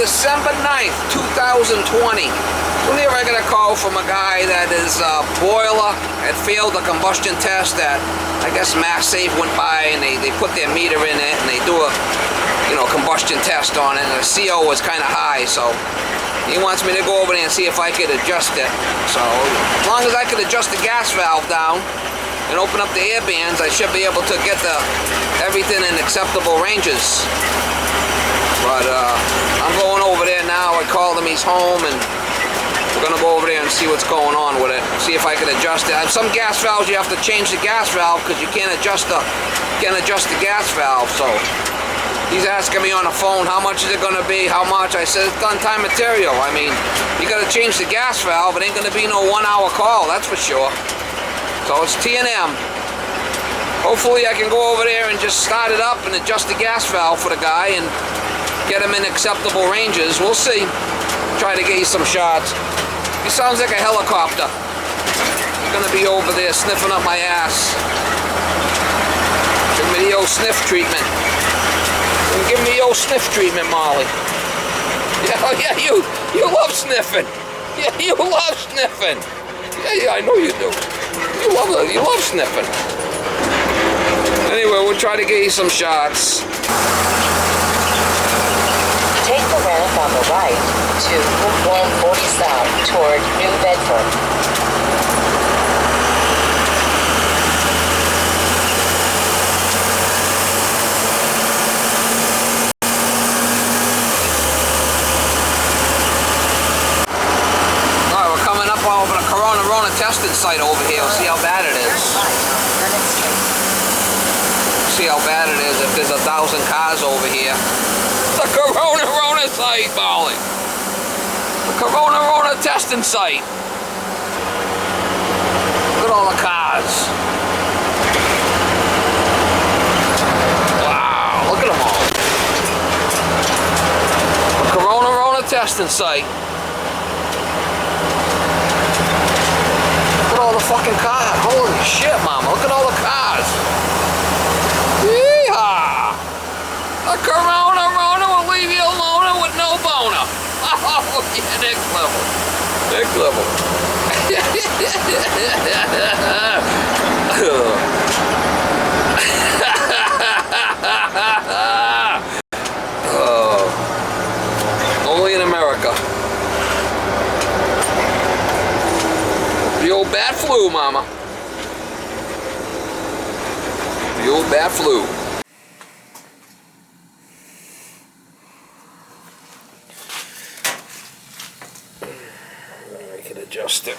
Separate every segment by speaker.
Speaker 1: December 9th, 2020. Here I got a call from a guy that his boiler had failed a combustion test that I guess Mass Safe went by and they put their meter in it and they do a combustion test on it, and the CO was kind of high, so he wants me to go over there and see if I could adjust it. So as long as I could adjust the gas valve down and open up the air bands, I should be able to get everything in acceptable ranges. But I'm going over there now. I called him, he's home, and we're gonna go over there and see what's going on with it. See if I can adjust it. Some gas valves you have to change the gas valve because you can't adjust the gas valve. So he's asking me on the phone, how much is it gonna be? How much? I said it's done time material. I mean, you gotta change the gas valve. It ain't gonna be no 1 hour call, that's for sure. So it's T&M. Hopefully I can go over there and just start it up and adjust the gas valve for the guy and get him in acceptable ranges. We'll see. Try to get you some shots. He sounds like a helicopter. He's gonna be over there sniffing up my ass. Give me the old sniff treatment. Give me the old sniff treatment, Molly. Yeah, oh yeah, you love sniffing. Yeah, you love sniffing. Yeah, I know you do. You love sniffing. Anyway, we'll try to get you some shots.
Speaker 2: Take the ramp on the right to Route 140 South toward New Bedford.
Speaker 1: Alright, we're coming up over the Corona testing site over here. We'll see how bad it is. See how bad it is if there's 1,000 cars over here. The Corona site, Molly. The Corona testing site. Look at all the cars. Wow, look at them all. The Corona testing site. Look at all the fucking cars. Holy shit, Mama. Look at all the cars. Yeehaw! A Corona will leave you alone with no boner. Oh, yeah, next level. Next level. Oh. Only in America. The old bad flu, Mama. The old bad flu. I can adjust it.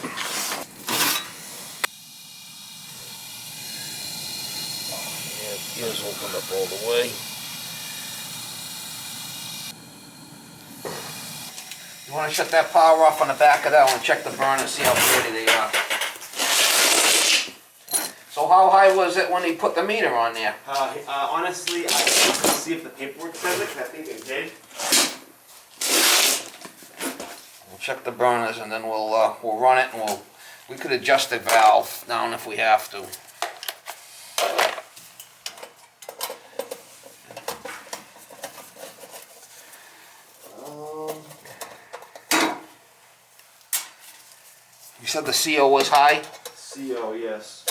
Speaker 1: Yeah, it is opened up all the way. You want to shut that power off on the back of that one, check the burn and see how dirty they are. So how high was it when he put the meter on there?
Speaker 3: Honestly, I have to see if the paperwork says it, because I think it did.
Speaker 1: We'll check the burners and then we'll run it, and we could adjust the valve down if we have to. You said the CO was high?
Speaker 3: CO, yes.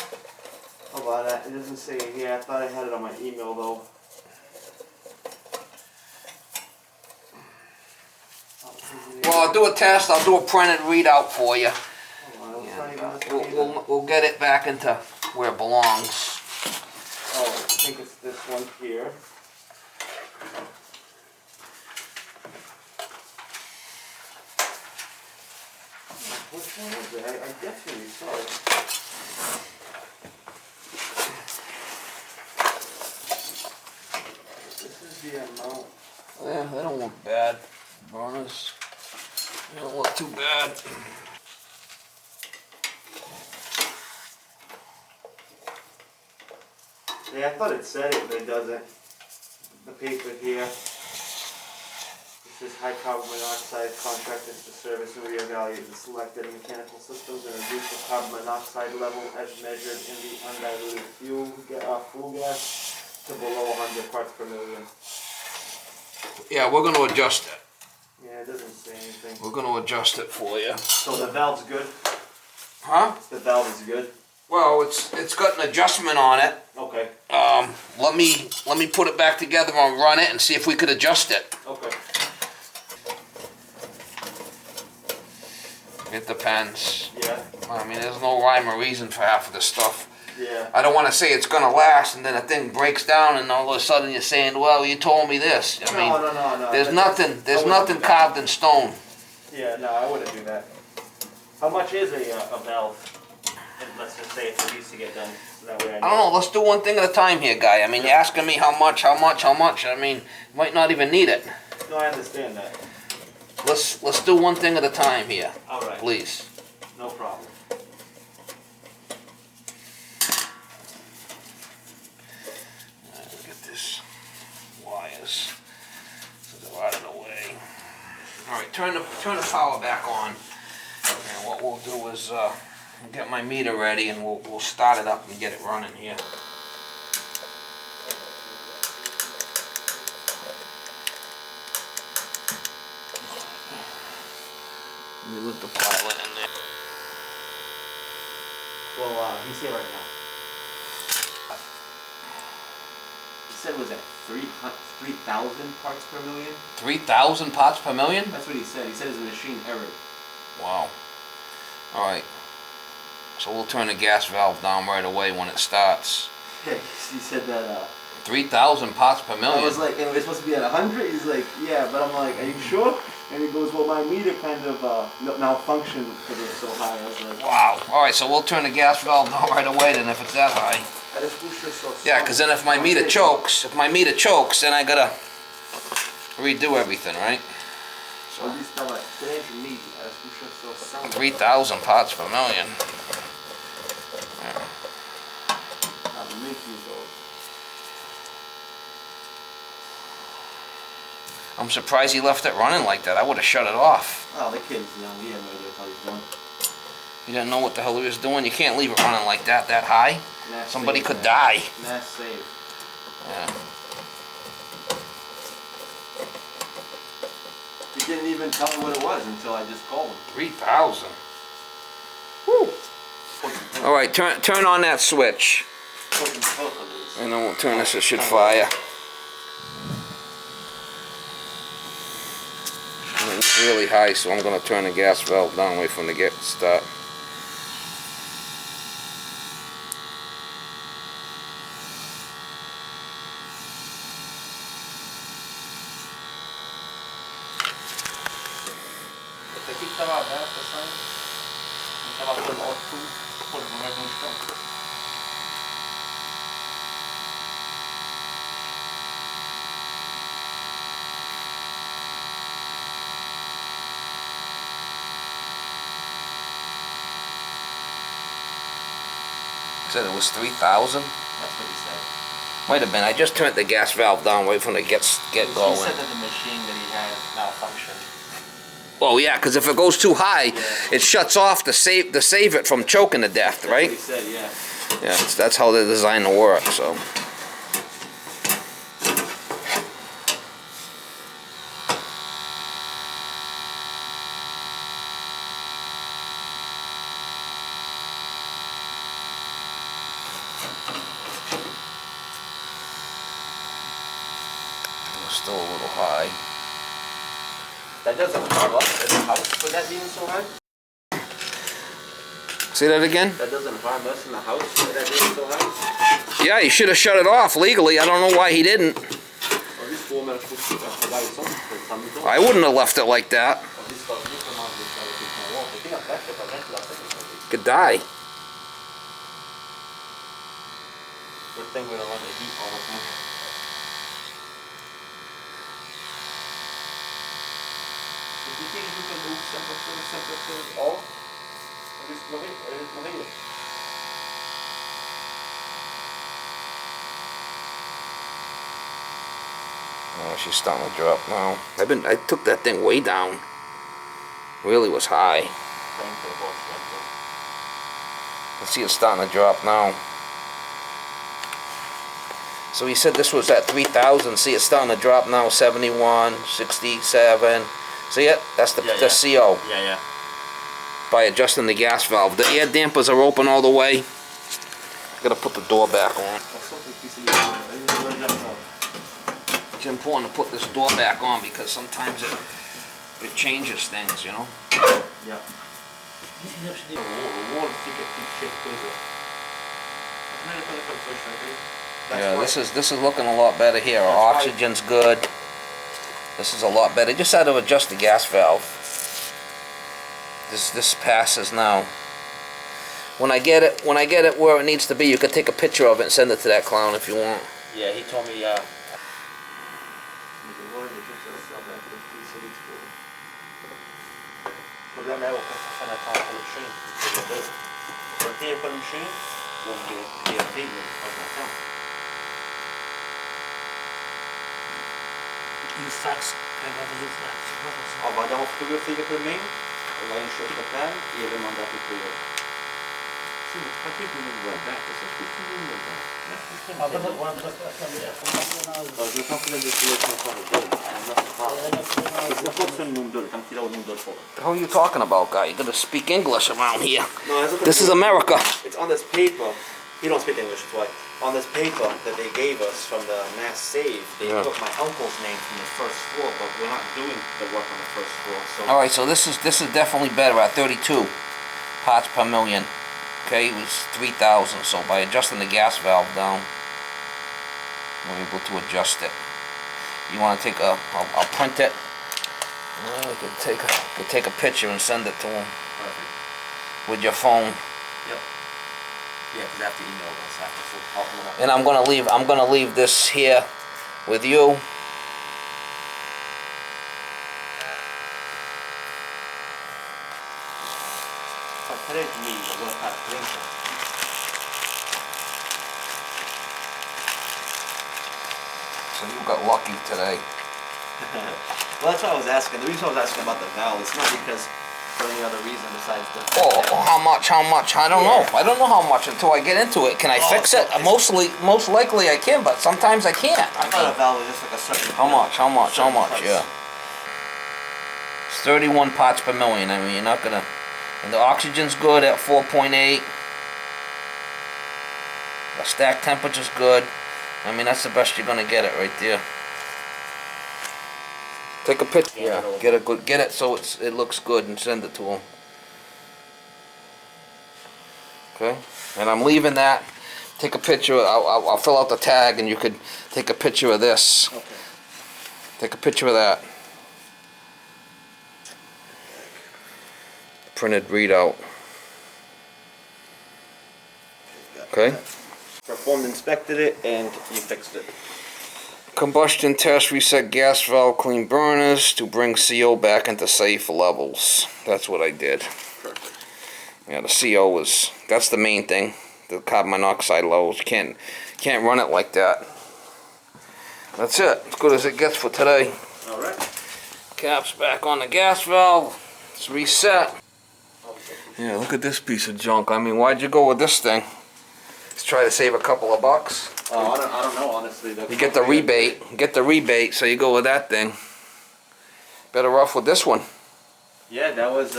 Speaker 3: How about that? It doesn't say it here. I thought I had it on my email though.
Speaker 1: Well, I'll do a test. I'll do a printed readout for you. We'll get it back into where it belongs.
Speaker 3: Oh, I think it's this one here. Which one is it? I definitely saw it. This is the amount.
Speaker 1: Yeah, they don't look bad. Burners. They don't look too bad.
Speaker 3: Yeah, I thought it said it, but it doesn't. The paper here. This is high carbon monoxide contracted to service and reevaluate the selected mechanical systems and reduce the carbon monoxide level as measured in the undiluted fuel gas to below 100 parts per million.
Speaker 1: Yeah, we're going to adjust it.
Speaker 3: Yeah, it doesn't say anything.
Speaker 1: We're gonna adjust it for you.
Speaker 3: So the valve's good?
Speaker 1: Huh?
Speaker 3: The valve is good?
Speaker 1: Well, it's got an adjustment on it.
Speaker 3: Okay.
Speaker 1: Let me put it back together and run it and see if we could adjust it.
Speaker 3: Okay.
Speaker 1: It depends.
Speaker 3: Yeah.
Speaker 1: I mean, there's no rhyme or reason for half of this stuff.
Speaker 3: Yeah.
Speaker 1: I don't want to say it's gonna last and then a thing breaks down and all of a sudden you're saying, well, you told me this. I mean,
Speaker 3: No.
Speaker 1: there's nothing
Speaker 3: I wouldn't
Speaker 1: nothing
Speaker 3: do that.
Speaker 1: carved in stone.
Speaker 3: Yeah, no, I wouldn't do that. How much is a valve? And let's just say if it needs to get done, so that way I know.
Speaker 1: I don't know, let's do one thing at a time here, guy. I mean, you're asking me how much. I mean, you might not even need it.
Speaker 3: No, I understand that.
Speaker 1: Let's do one thing at a time here.
Speaker 3: All right.
Speaker 1: Please.
Speaker 3: No problem.
Speaker 1: Get this wires so they're out of the way. All right, turn the power back on. And what we'll do is get my meter ready, and we'll start it up and get it running here. Let me let the pilot in there.
Speaker 3: Well, he's here right now. He said it was at 3,000 parts per million?
Speaker 1: 3,000 parts per million?
Speaker 3: That's what he said. He said it's a machine error.
Speaker 1: Wow. All right. So we'll turn the gas valve down right away when it starts.
Speaker 3: Yeah, he said that,
Speaker 1: 3,000 parts per million.
Speaker 3: I was like, and we're supposed to be at 100? He's like, yeah, but I'm like, are you sure? And he goes, well, my meter kind of malfunctioned because it was so high. I was like,
Speaker 1: Wow. All right, so we'll turn the gas valve down right away then if it's that high. Yeah, because then if my meter chokes, then I gotta redo everything, right? So 3,000 parts per million. Yeah. I'm surprised he left it running like that. I would have shut it off.
Speaker 3: Oh, the kid's young. He had no idea what he was doing.
Speaker 1: You didn't know what the hell he was doing. You can't leave it running like that high.
Speaker 3: Mass
Speaker 1: Somebody
Speaker 3: save,
Speaker 1: could
Speaker 3: man.
Speaker 1: die.
Speaker 3: Mass save.
Speaker 1: Yeah.
Speaker 3: He didn't even tell me what it was until I just called him.
Speaker 1: 3,000. Woo. All right, turn on that switch, and then we'll turn this. It should fire. And it's really high, so I'm going to turn the gas valve down. Wait for him to get start. Said it was 3,000.
Speaker 3: That's what he said.
Speaker 1: Might have been. I just turned the gas valve down. Wait for him to get going.
Speaker 3: He said that the machine that he had malfunctioned.
Speaker 1: Oh yeah, because if it goes too high, it shuts off to save it from choking to death, right?
Speaker 3: That's what he said, yeah.
Speaker 1: Yeah, that's how they're designed to work. So. Still a little high.
Speaker 3: That doesn't harm us in the house with that being so high?
Speaker 1: Say that again?
Speaker 3: That doesn't harm us in the house with that being so high?
Speaker 1: Yeah, he should have shut it off legally. I don't know why he didn't. I wouldn't have left it like that. Could die.
Speaker 3: Good thing we don't run the heat all the time.
Speaker 1: Oh, she's starting to drop now. I took that thing way down. Really was high. Let's see, it's starting to drop now. So he said this was at 3,000. See, it's starting to drop now. 71, 67, See it? That's the CO.
Speaker 3: Yeah.
Speaker 1: By adjusting the gas valve. The air dampers are open all the way. Gotta put the door back on. It's important to put this door back on because sometimes it changes things, you know?
Speaker 3: Yeah.
Speaker 1: Yeah, this is looking a lot better here. Our oxygen's good. This is a lot better. Just had to adjust the gas valve. This passes now. When I get it where it needs to be, you can take a picture of it and send it to that clown if you want.
Speaker 3: Yeah, he told me.
Speaker 4: E o fax, quem vai fazer o fax?
Speaker 3: Vai dar uma fotografia para mim, vai encher o papel e ele vai mandar para o eu. Sim, para que não guardar? Essas coisas não guardar. Nós não estamos fazendo isso na sala dele, na nossa sala. Isso não pode ser o número dele, estamos a tirar o número dele fora.
Speaker 1: What the hell are you talking about, guy? You gotta speak English around here.
Speaker 3: No,
Speaker 1: This is America.
Speaker 3: It's on this paper. You don't speak English, that's why. On this paper that they gave us from the mass save, they put my uncle's name from the first floor, but we're not doing the work on the first floor. So
Speaker 1: All right, so this is definitely better at 32 parts per million. Okay, it was 3,000. So by adjusting the gas valve down, we're able to adjust it. You want to take I'll print it. Well, you could take a picture and send it to him
Speaker 3: perfect.
Speaker 1: with your phone.
Speaker 3: Yep. Yeah, because I have to email us after, so help them out.
Speaker 1: And I'm gonna leave this here with you.
Speaker 3: Today's me, I'm going to pass printer.
Speaker 1: So you got lucky today.
Speaker 3: Well, that's what I was asking. The reason I was asking about the valve, it's not because for any other reason besides the.
Speaker 1: Oh, how much? I don't know. I don't know how much until I get into it. Can I fix it? Most likely I can, but sometimes I can't.
Speaker 3: I thought a valve was just like a certain.
Speaker 1: How much?
Speaker 3: certain price.
Speaker 1: Yeah. It's 31 parts per million. I mean, you're not gonna. And the oxygen's good at 4.8. The stack temperature's good. I mean, that's the best you're gonna get it right there. Take a picture. Yeah, get it so it looks good and send it to him. Okay, and I'm leaving that. Take a picture. I'll fill out the tag, and you could take a picture of this.
Speaker 3: Okay.
Speaker 1: Take a picture of that. Printed readout. Okay.
Speaker 3: Performed, inspected it, and you fixed it.
Speaker 1: Combustion test, reset gas valve, clean burners to bring CO back into safe levels. That's what I did.
Speaker 3: Perfect.
Speaker 1: Yeah, the CO was, that's the main thing. The carbon monoxide levels. You can't run it like that. That's it. As good as it gets for today.
Speaker 3: All right.
Speaker 1: Cap's back on the gas valve. It's reset. Yeah, look at this piece of junk. I mean, why'd you go with this thing? Let's try to save a couple of bucks.
Speaker 3: Oh, I don't know, honestly.
Speaker 1: You get the rebate, so you go with that thing. Better off with this one.
Speaker 3: Yeah, that was